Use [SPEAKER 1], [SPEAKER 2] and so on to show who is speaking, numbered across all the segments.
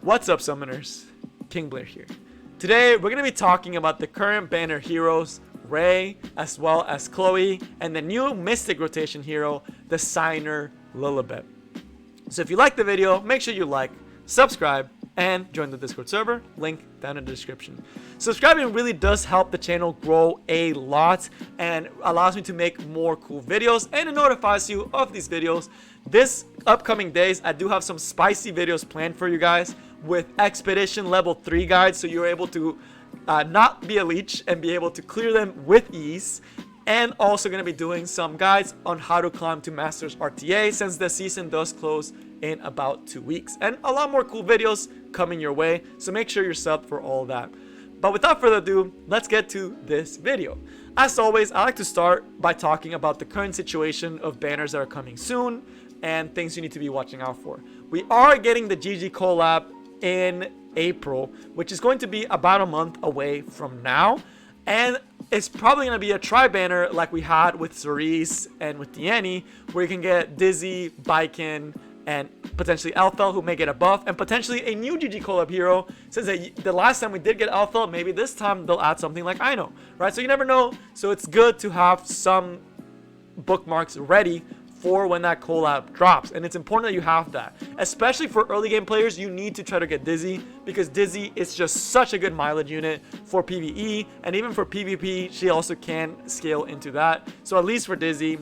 [SPEAKER 1] What's up, summoners? King Blair here. Today we're going to be talking about the current banner heroes, Ray, as well as Chloe, and the new Mystic rotation hero, the Signer Lilibet. So if you like the video, make sure you like, subscribe, and join the Discord server, link down in the description. Subscribing really does help the channel grow a lot and allows me to make more cool videos, and it notifies you of these videos. This upcoming days, I do have some spicy videos planned for you guys with Expedition level 3 guides, so you're able to not be a leech and be able to clear them with ease. And also going to be doing some guides on how to climb to Masters RTA since the season does close in about 2 weeks. And a lot more cool videos coming your way, so make sure you're subbed for all that. But without further ado, let's get to this video. As always, I like to start by talking about the current situation of banners that are coming soon and things you need to be watching out for. We are getting the GG collab in April, which is going to be about a month away from now. And it's probably going to be a tri-banner like we had with Cerise and with Diani, where you can get Dizzy, Baiken, and potentially Elfel, who may get a buff, and potentially a new GG collab hero. Since the last time we did get Elfel, maybe this time they'll add something like Ino, right? So you never know. So it's good to have some bookmarks ready for when that collab drops, and it's important that you have that, especially for early game players. You need to try to get Dizzy, because Dizzy is just such a good mileage unit for PvE, and even for PvP she also can scale into that. So at least for Dizzy,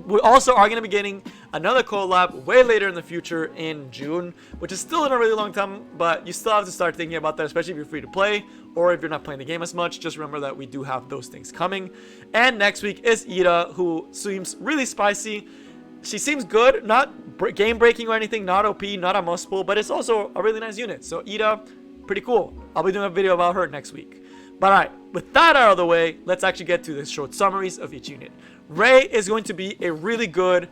[SPEAKER 1] we also are going to be getting another collab way later in the future in June, which is still in a really long time, but you still have to start thinking about that, especially if you're free to play or if you're not playing the game as much. Just remember that we do have those things coming. And next week is Ida, who seems really spicy. She seems good, not game breaking or anything, not OP, not a must pull, but it's also a really nice unit. So Ida, pretty cool. I'll be doing a video about her next week. But alright, with that out of the way, let's actually get to the short summaries of each unit. Ray is going to be a really good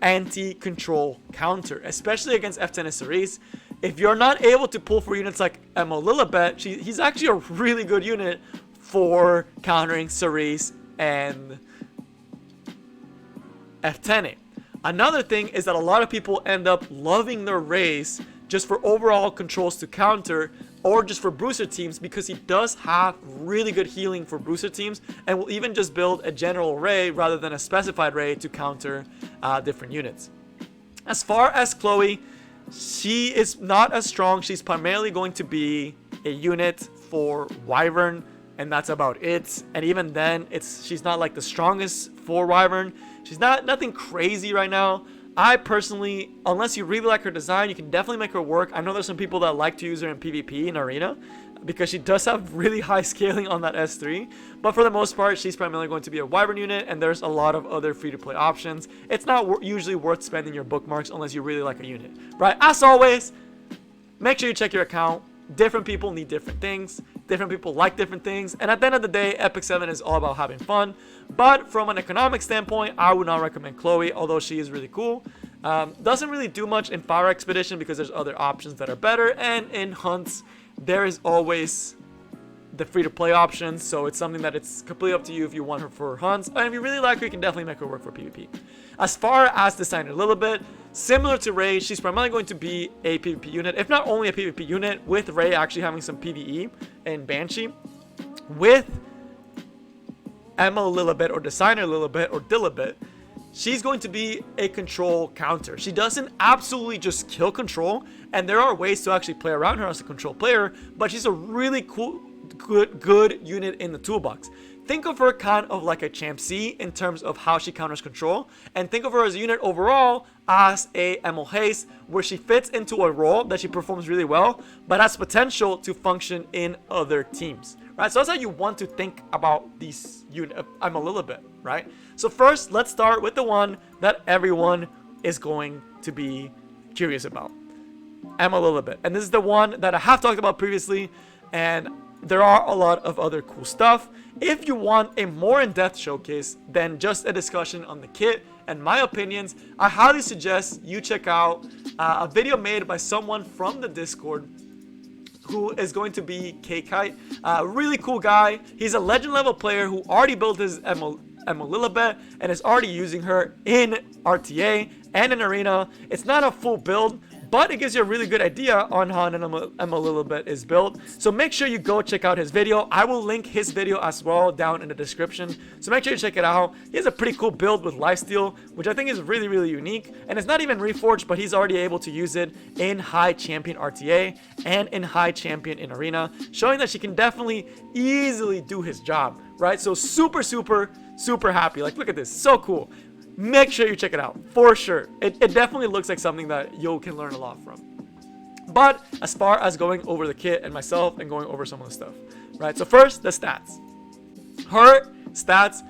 [SPEAKER 1] anti-control counter, especially against F10 and Cerise. If you're not able to pull for units like Emo Lilibet, he's actually a really good unit for countering Cerise and F10. Another thing is that a lot of people end up loving their Rays just for overall controls to counter, or just for Bruiser teams, because he does have really good healing for Bruiser teams, and will even just build a general Ray rather than a specified Ray to counter different units. As far as Chloe, she is not as strong. She's primarily going to be a unit for Wyvern, and that's about it. And even then, she's not like the strongest for Wyvern. She's nothing crazy right now. I personally, unless you really like her design, you can definitely make her work. I know there's some people that like to use her in PvP in Arena, because she does have really high scaling on that S3. But for the most part, she's primarily going to be a Wyvern unit, and there's a lot of other free-to-play options. It's not usually worth spending your bookmarks unless you really like a unit, right? As always, make sure you check your account. Different people need different things. Different people like different things. And at the end of the day, Epic 7 is all about having fun. But from an economic standpoint, I would not recommend Chloe, although she is really cool. Doesn't really do much in Fire Expedition because there's other options that are better. And in Hunts, there is always the free-to-play options. So it's something that it's completely up to you if you want her for Hunts. And if you really like her, you can definitely make her work for PvP. As far as the Signer Lilibet, similar to Ray, she's primarily going to be a PvP unit, if not only a PvP unit, with Ray actually having some PvE in Banshee. With Emo Lilibet or Designer Lilibet or Dilibet, she's going to be a control counter. She doesn't absolutely just kill control, and there are ways to actually play around her as a control player, but she's a really cool, good unit in the toolbox. Think of her kind of like a Champ C in terms of how she counters control, and think of her as a unit overall as a Emil Hayes, where she fits into a role that she performs really well, but has potential to function in other teams, right? So that's how you want to think about these unit. I'm a little bit, right? So first, let's start with the one that everyone is going to be curious about, Emma Lilibet. And this is the one that I have talked about previously, and there are a lot of other cool stuff. If you want a more in-depth showcase than just a discussion on the kit and my opinions, I highly suggest you check out a video made by someone from the Discord who is going to be K-Kite. A really cool guy. He's a legend level player who already built his Lilibet and is already using her in RTA and in arena. It's not a full build, but it gives you a really good idea on how an Emma Lilibet is built. So make sure you go check out his video. I will link his video as well down in the description. So make sure you check it out. He has a pretty cool build with lifesteal, which I think is really, really unique. And it's not even reforged, but he's already able to use it in high champion RTA and in high champion in arena, showing that she can definitely easily do his job, right? So super, super, super happy. Like, look at this, so cool. Make sure you check it out for sure. It definitely looks like something that you can learn a lot from. But as far as going over the kit and myself and going over some of the stuff, right? So first, the stats. Her stats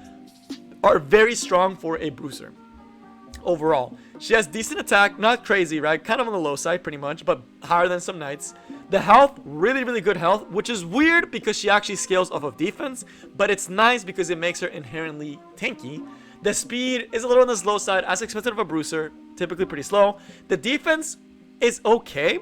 [SPEAKER 1] are very strong for a bruiser. Overall, she has decent attack, not crazy, right? Kind of on the low side pretty much, but higher than some knights. The health, really, really good health, which is weird because she actually scales off of defense, but it's nice because it makes her inherently tanky. The speed is a little on the slow side, as expected of a bruiser, typically pretty slow. The defense is okay.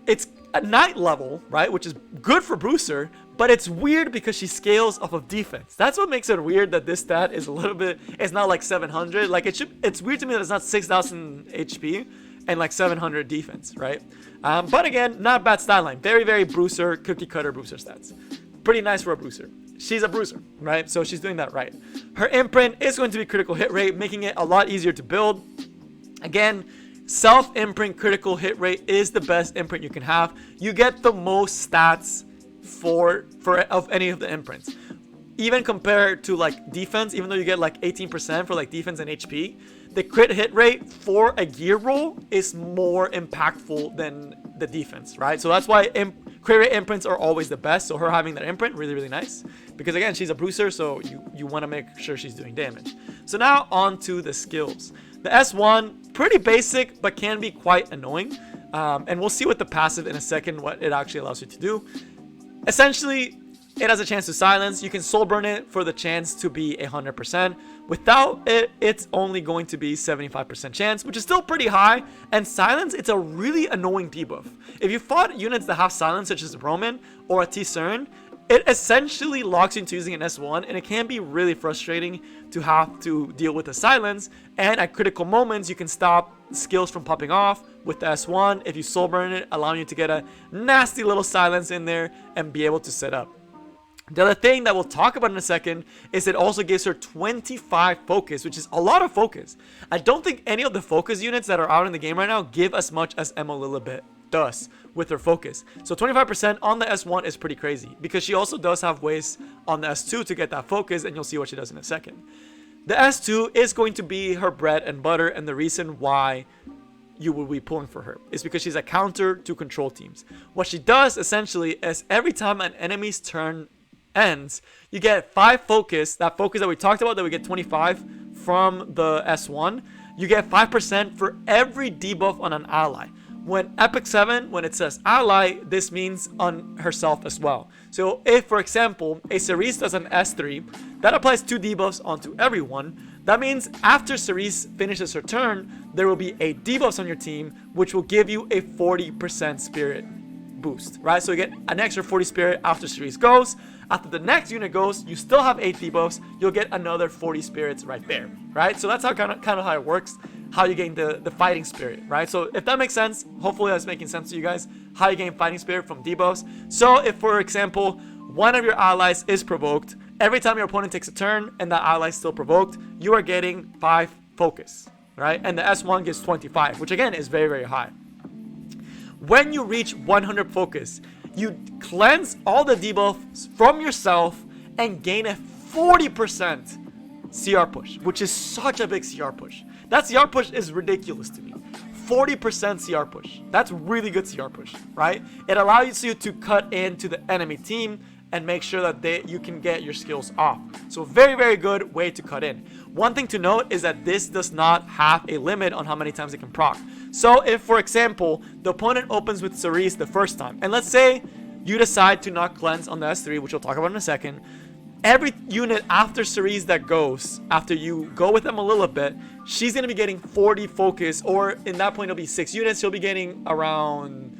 [SPEAKER 1] It's a knight level, right, which is good for bruiser, but it's weird because she scales off of defense. That's what makes it weird that this stat is a little bit, it's not like 700. Like it's weird to me that it's not 6,000 HP and like 700 defense, right? But again, not bad stat line. Very, very bruiser, cookie cutter bruiser stats. Pretty nice for a bruiser. She's a bruiser, right? So she's doing that right. Her imprint is going to be critical hit rate, making it a lot easier to build. Again, self-imprint critical hit rate is the best imprint you can have. You get the most stats of any of the imprints. Even compared to like defense, even though you get like 18% for like defense and HP, the crit hit rate for a gear roll is more impactful than the defense, right? So that's why crit rate imprints are always the best. So her having that imprint, really, really nice. Because again, she's a bruiser, so you want to make sure she's doing damage. So now on to the skills. The S1, pretty basic, but can be quite annoying. And we'll see with the passive in a second what it actually allows you to do. Essentially, it has a chance to silence. You can soul burn it for the chance to be 100%. Without it, it's only going to be 75% chance, which is still pretty high. And silence, it's a really annoying debuff. If you fought units that have silence, such as Roman or a T-Cern, it essentially locks you into using an S1, and it can be really frustrating to have to deal with the silence. And at critical moments, you can stop skills from popping off with the S1 if you soul burn it, allowing you to get a nasty little silence in there and be able to set up. The other thing that we'll talk about in a second is it also gives her 25 focus, which is a lot of focus. I don't think any of the focus units that are out in the game right now give as much as Emma Lilibet does with her focus. So 25% on the S1 is pretty crazy because she also does have ways on the S2 to get that focus, and you'll see what she does in a second. The S2 is going to be her bread and butter, and the reason why you will be pulling for her is because she's a counter to control teams. What she does essentially is every time an enemy's turn ends, you get 5 focus. That focus that we talked about, that we get 25 from the S1, you get 5% for every debuff on an ally. When Epic 7, when it says ally, this means on herself as well. So if, for example, a Cerise does an S3, that applies 2 debuffs onto everyone. That means after Cerise finishes her turn, there will be 8 debuffs on your team, which will give you a 40% spirit boost, right? So you get an extra 40 spirit after Cerise goes. After the next unit goes, you still have 8 debuffs. You'll get another 40 spirits right there, right? So that's how kind of how it works, how you gain the fighting spirit, right? So if that makes sense, hopefully that's making sense to you guys, how you gain fighting spirit from debuffs. So if, for example, one of your allies is provoked, every time your opponent takes a turn and that ally is still provoked, you are getting 5 focus, right? And the S1 gives 25, which again is very, very high. When you reach 100 focus, you cleanse all the debuffs from yourself and gain a 40% CR push, which is such a big CR push. That CR push is ridiculous to me. 40% CR push. That's really good CR push, right? It allows you to cut into the enemy team and make sure that you can get your skills off. So very, very good way to cut in. One thing to note is that this does not have a limit on how many times it can proc. So if, for example, the opponent opens with Cerise the first time, and let's say you decide to not cleanse on the S3, which we'll talk about in a second, every unit after Cerise that goes, after you go with them a little bit, she's going to be getting 40 focus, or in that point it'll be 6 units, she'll be getting around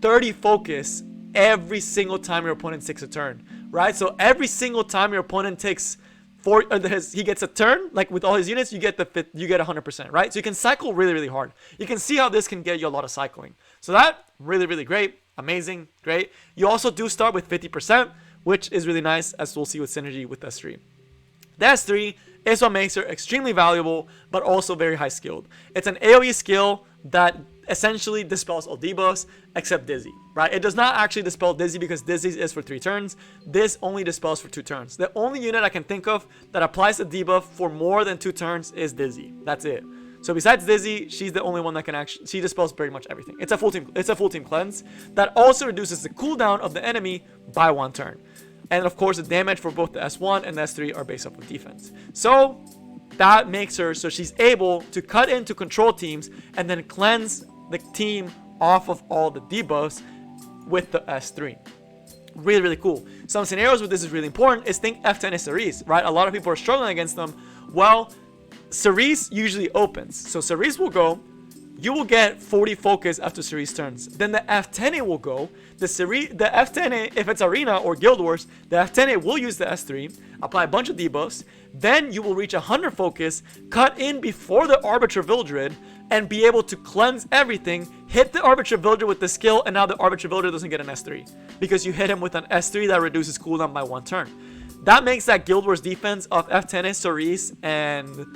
[SPEAKER 1] 30 focus every single time your opponent takes a turn, right? So every single time your opponent takes he gets a turn, like with all his units, you get 100%, right? So you can cycle really, really hard. You can see how this can get you a lot of cycling. So that, really, really great. Amazing, great. You also do start with 50%, which is really nice, as we'll see with synergy with S3. The S3 is what makes her extremely valuable, but also very high skilled. It's an AoE skill that essentially dispels all debuffs except Dizzy, right? It does not actually dispel Dizzy because Dizzy is for 3 turns. This only dispels for 2 turns. The only unit I can think of that applies a debuff for more than 2 turns is Dizzy. That's it. So besides Dizzy, she's the only one that can actually, she dispels pretty much everything. It's a full team cleanse that also reduces the cooldown of the enemy by 1 turn. And of course, the damage for both the S1 and the S3 are based off of defense. So that makes her so she's able to cut into control teams and then cleanse the team off of all the debuffs with the S3. Really, really cool. Some scenarios where this is really important is think F10 is Cerise, right? A lot of people are struggling against them. Well, Cerise usually opens. So Cerise will go. You will get 40 focus after Cerise turns. Then the F10 will go. The F10, if it's Arena or Guild Wars, the F10 will use the S3, apply a bunch of debuffs. Then you will reach 100 focus, cut in before the Arbiter Vildred, and be able to cleanse everything, hit the Arbiter Vildred with the skill, and now the Arbiter Vildred doesn't get an S3. Because you hit him with an S3 that reduces cooldown by 1 turn. That makes that Guild Wars defense of F10 Cerise and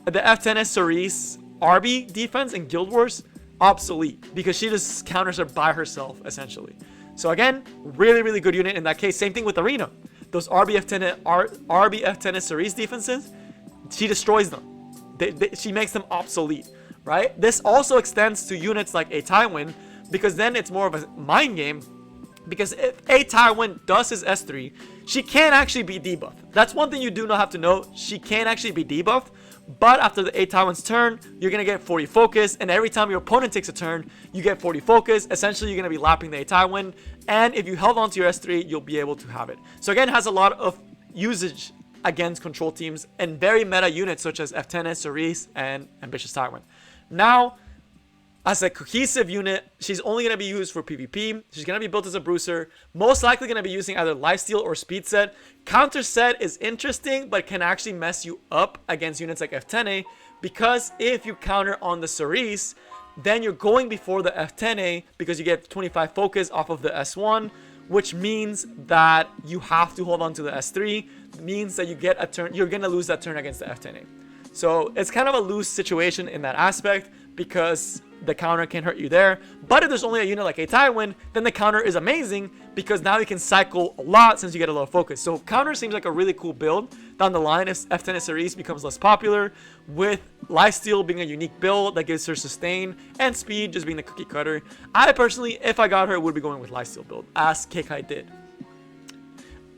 [SPEAKER 1] the F10 Cerise RB defense in Guild Wars obsolete because she just counters her by herself essentially. So again, really, really good unit in that case. Same thing with Arena. Those RBF10 Cerise defenses, she destroys them. She makes them obsolete, right? This also extends to units like a Tywin because then it's more of a mind game. Because if a Tywin does his S3, she can actually be debuffed. That's one thing you do not have to know. She can actually be debuffed. But after the A Tywin's turn, you're going to get 40 focus. And every time your opponent takes a turn, you get 40 focus. Essentially, you're going to be lapping the A Tywin. And if you held on to your S3, you'll be able to have it. So again, it has a lot of usage against control teams and very meta units such as F10, Cerise, and Ambitious Tywin. Now, as a cohesive unit, she's only going to be used for PvP. She's going to be built as a bruiser. Most likely going to be using either lifesteal or speed set. Counter set is interesting, but can actually mess you up against units like F10A. Because if you counter on the Cerise, then you're going before the F10A because you get 25 focus off of the S1. Which means that you have to hold on to the S3. It means that you get a turn. You're going to lose that turn against the F10A. So it's kind of a loose situation in that aspect because the counter can hurt you there. But if there's only a unit like a Tywin, then the counter is amazing because now you can cycle a lot since you get a lot of focus. So counter seems like a really cool build down the line if F10 Cerise becomes less popular, with lifesteal being a unique build that gives her sustain and speed just being the cookie cutter. I personally, if I got her, would be going with lifesteal build as Kekai did.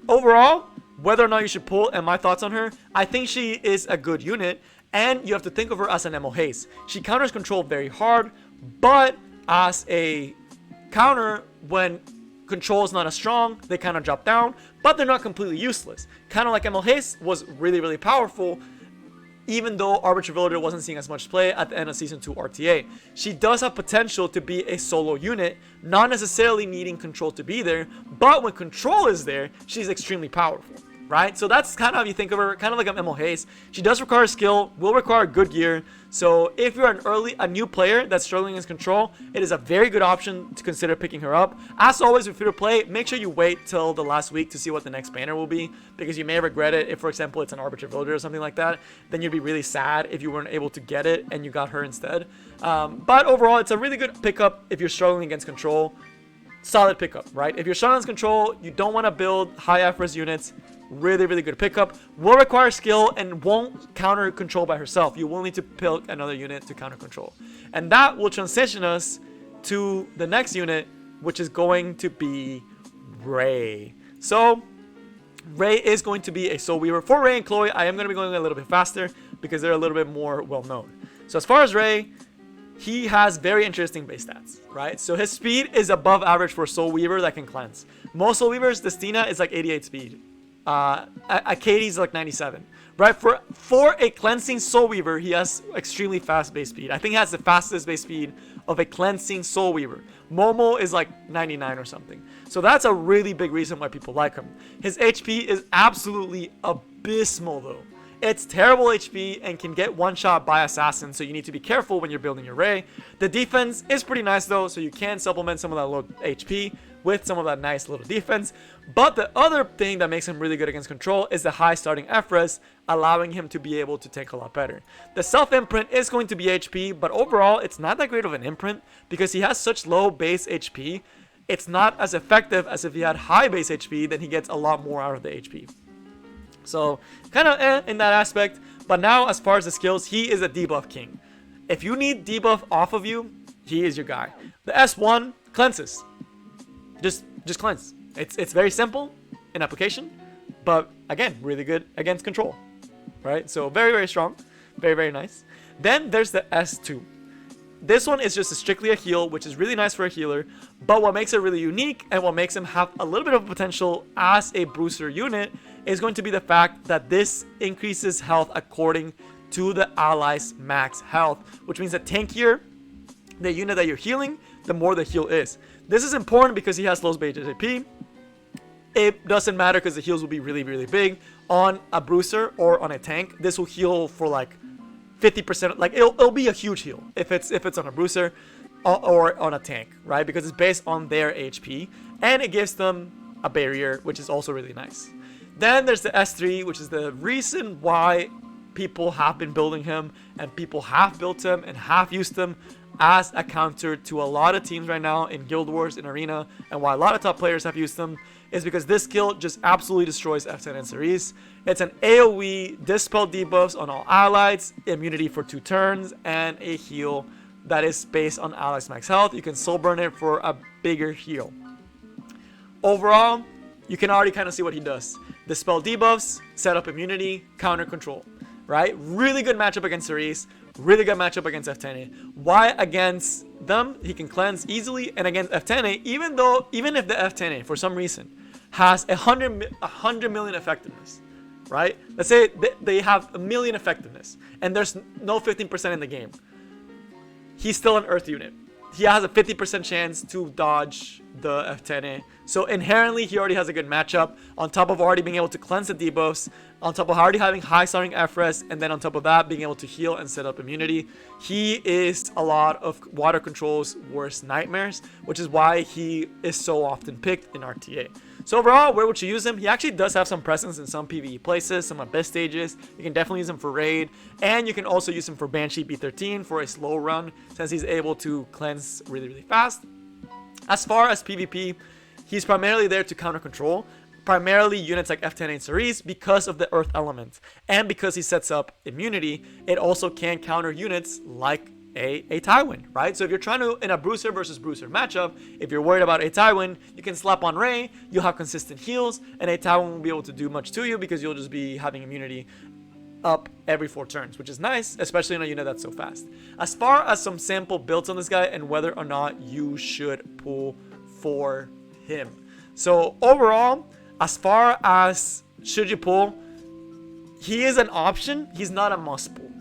[SPEAKER 1] Overall, whether or not you should pull and my thoughts on her, I think she is a good unit. And you have to think of her as an Emo Haze. She counters control very hard, but as a counter, when control is not as strong, they kind of drop down, but they're not completely useless. Kind of like Emo Haze was really, really powerful, even though Arbiter Vildred wasn't seeing as much play at the end of Season 2 RTA. She does have potential to be a solo unit, not necessarily needing control to be there, but when control is there, she's extremely powerful. Right? So that's kind of how you think of her, kind of like an Emo Haze. She does require skill, will require good gear. So if you're a new player that's struggling against control, it is a very good option to consider picking her up. As always, with free to play, make sure you wait till the last week to see what the next banner will be, because you may regret it if, for example, it's an Arbiter Vildred or something like that. Then you'd be really sad if you weren't able to get it and you got her instead. But overall, it's a really good pickup if you're struggling against control. Solid pickup, right? If you're struggling against control, you don't want to build high FRS units. Really, really good pickup. Will require skill and won't counter control by herself. You will need to pick another unit to counter control. And that will transition us to the next unit, which is going to be Ray. So, Ray is going to be a Soul Weaver. For Ray and Chloe, I am going to be going a little bit faster because they're a little bit more well known. So as far as Ray, he has very interesting base stats, right? So his speed is above average for a Soul Weaver that can cleanse. Most Soul Weavers, Destina is like 88 speed. Katie's like 97, right? For a cleansing Soul Weaver, he has extremely fast base speed. I think he has the fastest base speed of a cleansing Soul Weaver. Momo is like 99 or something. So that's a really big reason why people like him. His HP is absolutely abysmal though. It's terrible HP and can get one shot by assassin, so you need to be careful when you're building your Ray. The defense is pretty nice though, so you can supplement some of that low HP with some of that nice little defense. But the other thing that makes him really good against control is the high starting FRES, allowing him to be able to tank a lot better. The self imprint is going to be HP, but overall it's not that great of an imprint because he has such low base HP. It's not as effective as if he had high base HP, then he gets a lot more out of the HP. So kind of in that aspect. But now as far as the skills, he is a debuff king. If you need debuff off of you, he is your guy. The S1 cleanses. Just cleanse. It's very simple in application, but again, really good against control, right? So very, very strong, very, very nice. Then there's the S2. This one is just strictly a heal, which is really nice for a healer, but what makes it really unique and what makes him have a little bit of potential as a bruiser unit is going to be the fact that this increases health according to the ally's max health, which means that tankier the unit that you're healing, the more the heal is. This is important because he has low base HP. It doesn't matter because the heals will be really, really big on a bruiser or on a tank. This will heal for like 50%. Like it'll be a huge heal if it's on a bruiser or on a tank, right? Because it's based on their HP and it gives them a barrier, which is also really nice. Then there's the S3, which is the reason why people have been building him and people have built him and have used him as a counter to a lot of teams right now in Guild Wars, in Arena, and why a lot of top players have used them is because this skill just absolutely destroys F10 and Cerise. It's an AoE, dispel debuffs on all allies, immunity for 2 turns, and a heal that is based on allies max health. You can soul burn it for a bigger heal. Overall, you can already kind of see what he does. Dispel debuffs, set up immunity, counter control, right? Really good matchup against Cerise. Really good matchup against F10. Why against them he can cleanse easily, and against F10, even if the F10 for some reason has 100 million effectiveness, right? Let's say they have 1 million effectiveness and there's no 15% in the game. He's still an earth unit. He has a 50% chance to dodge the F10. So inherently, he already has a good matchup. On top of already being able to cleanse the debuffs, on top of already having high starting FRES, and then on top of that, being able to heal and set up immunity. He is a lot of water control's worst nightmares, which is why he is so often picked in RTA. So overall, where would you use him? He actually does have some presence in some PvE places, some abyss stages. You can definitely use him for raid, and you can also use him for Banshee B13 for a slow run, since he's able to cleanse really, really fast. As far as PvP, he's primarily there to counter control, primarily units like F10 and Cerise because of the earth element, and because he sets up immunity, it also can counter units like a Tywin, right? So if you're trying to, in a bruiser versus bruiser matchup, if you're worried about a Tywin, you can slap on Ray, you'll have consistent heals, and a Tywin won't be able to do much to you because you'll just be having immunity up every 4 turns, which is nice, especially in a unit that's so fast. As far as some sample builds on this guy and whether or not you should pull for him. So overall, as far as should you pull, he is an option. He's not a must pull.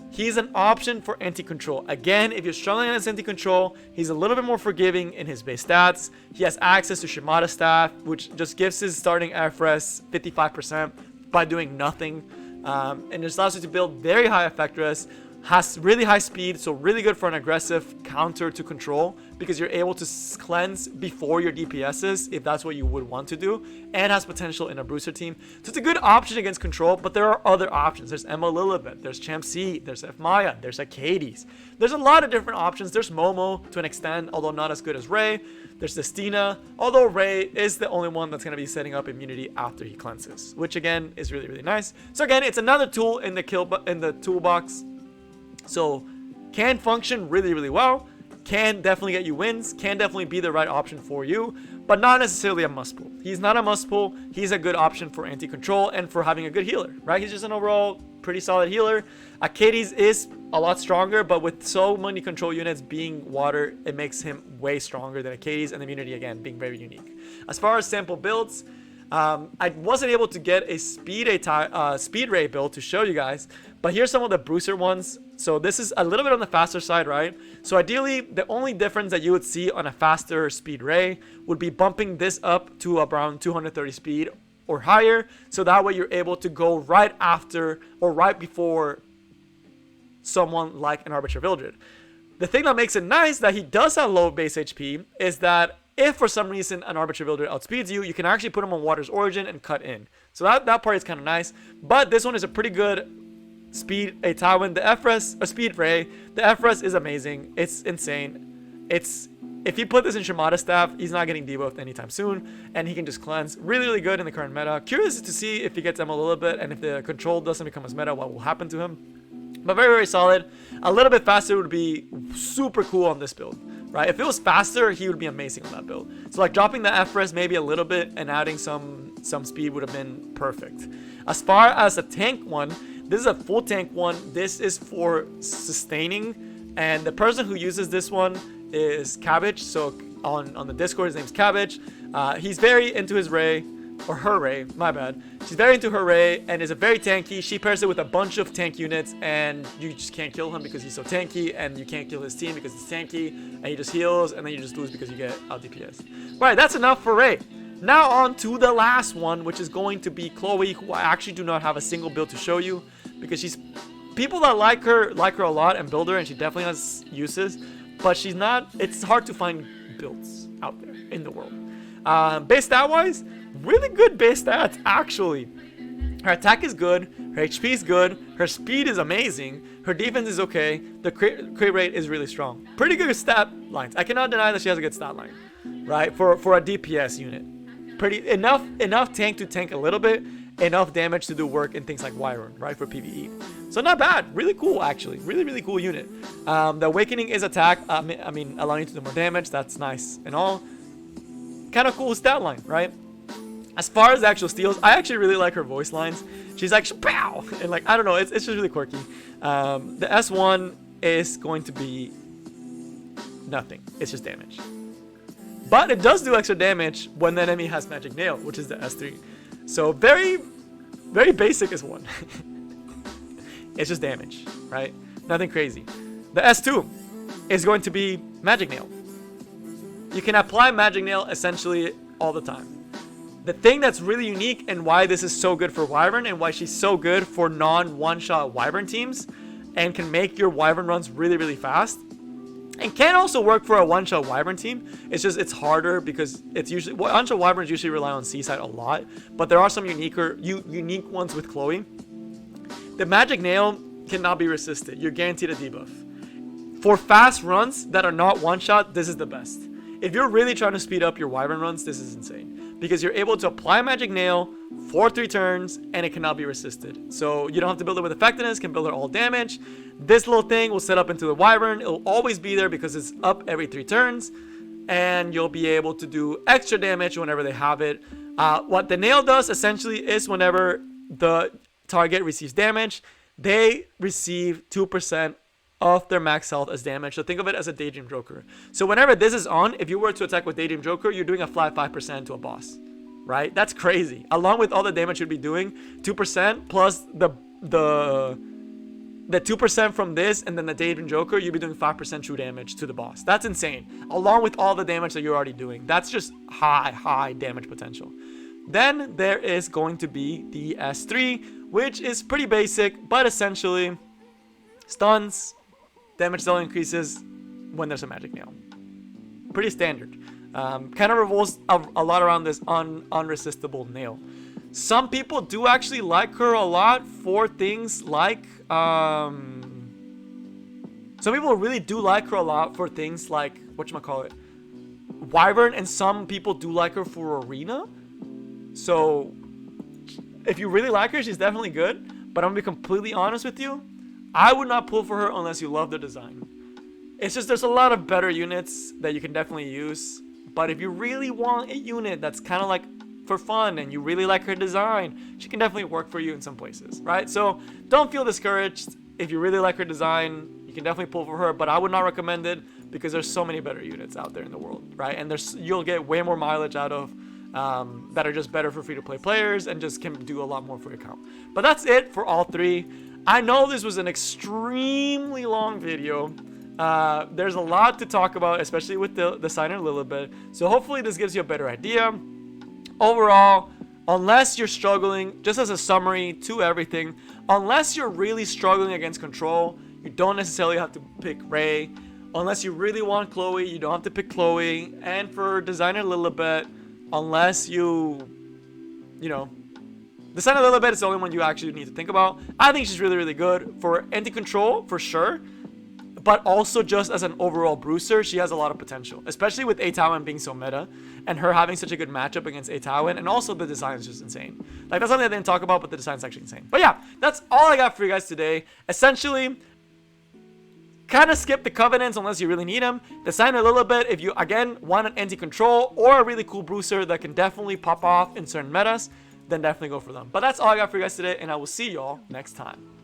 [SPEAKER 1] He's an option for anti-control. Again, if you're struggling against anti-control, he's a little bit more forgiving in his base stats. He has access to Shimada staff, which just gives his starting FRES 55% by doing nothing. And just allows you to build very high effectiveness, has really high speed, so really good for an aggressive counter to control because you're able to cleanse before your DPSs if that's what you would want to do, and has potential in a bruiser team. So it's a good option against control, but there are other options. There's Emma Lilibet, there's Champ C, there's F Maya, there's Acades. There's a lot of different options. There's Momo to an extent, although not as good as Ray. There's Destina, although Ray is the only one that's going to be setting up immunity after he cleanses, which again is really, really nice. So again, it's another tool in the toolbox. So can function really, really well, can definitely get you wins, can definitely be the right option for you, but not necessarily a must pull. He's not a must pull. He's a good option for anti-control and for having a good healer, right? He's just an overall pretty solid healer. Acades is a lot stronger, but with so many control units being water, it makes him way stronger than Acades, and immunity again being very unique. As far as sample builds, I wasn't able to get a speed ray build to show you guys, but here's some of the Bruiser ones. So this is a little bit on the faster side, right? So ideally, the only difference that you would see on a faster speed ray would be bumping this up to around 230 speed or higher, so that way you're able to go right after or right before someone like an Arbiter Vildred. The thing that makes it nice that he does have low base HP is that if for some reason an Arbiter Vildred outspeeds you, you can actually put him on Water's Origin and cut in. So that part is kind of nice. But this one is a pretty good speed a Tywin. The FRS, a speed ray, the FRS is amazing. It's insane. If you put this in Shimada staff, he's not getting debuffed anytime soon, and he can just cleanse. Really, really good in the current meta. Curious to see if he gets M a little bit, and if the control doesn't become his meta, what will happen to him. But very, very solid. A little bit faster would be super cool on this build, right? If it was faster, he would be amazing on that build. So like dropping the FRS maybe a little bit and adding some speed would have been perfect. As far as a tank one, this is a full tank one. This is for sustaining, and the person who uses this one is Cabbage. So on the Discord, his name's Cabbage. He's very into his Ray, or her Ray, my bad. She's very into her Ray and is a very tanky. She pairs it with a bunch of tank units, and you just can't kill him because he's so tanky, and you can't kill his team because it's tanky, and he just heals, and then you just lose because you get out DPS. Right, that's enough for Ray. Now on to the last one, which is going to be Chloe, who I actually do not have a single build to show you, because she's, people that like her a lot and build her, and she definitely has uses, but she's not, it's hard to find builds out there in the world. Base stat wise, really good base stats actually. Her attack is good, her HP is good, her speed is amazing, her defense is okay, the crit rate is really strong. Pretty good stat lines. I cannot deny that she has a good stat line, right? For a DPS unit. Pretty enough tank to tank a little bit, enough damage to do work in things like Wyvern, right, for PvE. So not bad, really cool actually, really cool unit. The Awakening is attack, I mean allowing you to do more damage, that's nice and all. Kind of cool stat line, right? As far as the actual steals, I actually really like her voice lines. She's like, pow! And like, I don't know, it's just really quirky. The S1 is going to be nothing. It's just damage. But it does do extra damage when the enemy has Magic Nail, which is the S3. So very, very basic is one. It's just damage, right? Nothing crazy. The S2 is going to be Magic Nail. You can apply Magic Nail essentially all the time. The thing that's really unique and why this is so good for Wyvern and why she's so good for non-one-shot Wyvern teams and can make your Wyvern runs really fast and can also work for a one-shot Wyvern team. It's just, it's harder because it's usually, one-shot Wyverns usually rely on Seaside a lot, but there are some unique ones with Chloe. The Magic Nail cannot be resisted. You're guaranteed a debuff. For fast runs that are not one-shot, this is the best. If you're really trying to speed up your Wyvern runs, this is insane. Because you're able to apply Magic Nail for 3 turns, and it cannot be resisted. So you don't have to build it with effectiveness, can build it all damage. This little thing will set up into the Wyvern. It'll always be there because it's up every 3 turns. And you'll be able to do extra damage whenever they have it. What the Nail does, essentially, is whenever the target receives damage, they receive 2% of their max health as damage. So think of it as a Daydream Joker. So whenever this is on, if you were to attack with Daydream Joker, you're doing a flat 5% to a boss, right? That's crazy. Along with all the damage you'd be doing, 2% plus the 2% from this and then the Daydream Joker, you'd be doing 5% true damage to the boss. That's insane. Along with all the damage that you're already doing. That's just high damage potential. Then there is going to be the S3, which is pretty basic, but essentially stuns, damage still increases when there's a Magic Nail. Pretty standard. Kind of revolves a lot around this unresistible nail. Some people do actually like her a lot for things like some people really do like her a lot for things like whatchamacallit, Wyvern, and some people do like her for Arena. So if you really like her, she's definitely good. But I'm gonna be completely honest with you, I would not pull for her unless you love the design. It's just there's a lot of better units that you can definitely use. But if you really want a unit that's kind of like for fun and you really like her design, she can definitely work for you in some places, right? So don't feel discouraged. If you really like her design, you can definitely pull for her, but I would not recommend it because there's so many better units out there in the world, right? And you'll get way more mileage out of that are just better for free-to-play players and just can do a lot more for your account. But that's it for all three. I know this was an extremely long video. There's a lot to talk about, especially with the signer Lilibet. So hopefully this gives you a better idea. Overall, unless you're struggling, just as a summary to everything, unless you're really struggling against control, you don't necessarily have to pick Ray. Unless you really want Chloe, you don't have to pick Chloe. And for designer Lilibet, unless you know, designer Lilibet is the only one you actually need to think about. I think she's really, really good for anti-control, for sure. But also just as an overall bruiser, she has a lot of potential. Especially with A-Towen being so meta. And her having such a good matchup against A-Towen. And also the design is just insane. Like, that's something I didn't talk about, but the design is actually insane. But yeah, that's all I got for you guys today. Essentially, kind of skip the Covenants unless you really need them. Designer Lilibet if you, again, want an anti-control or a really cool bruiser that can definitely pop off in certain metas, then definitely go for them. But that's all I got for you guys today, and I will see y'all next time.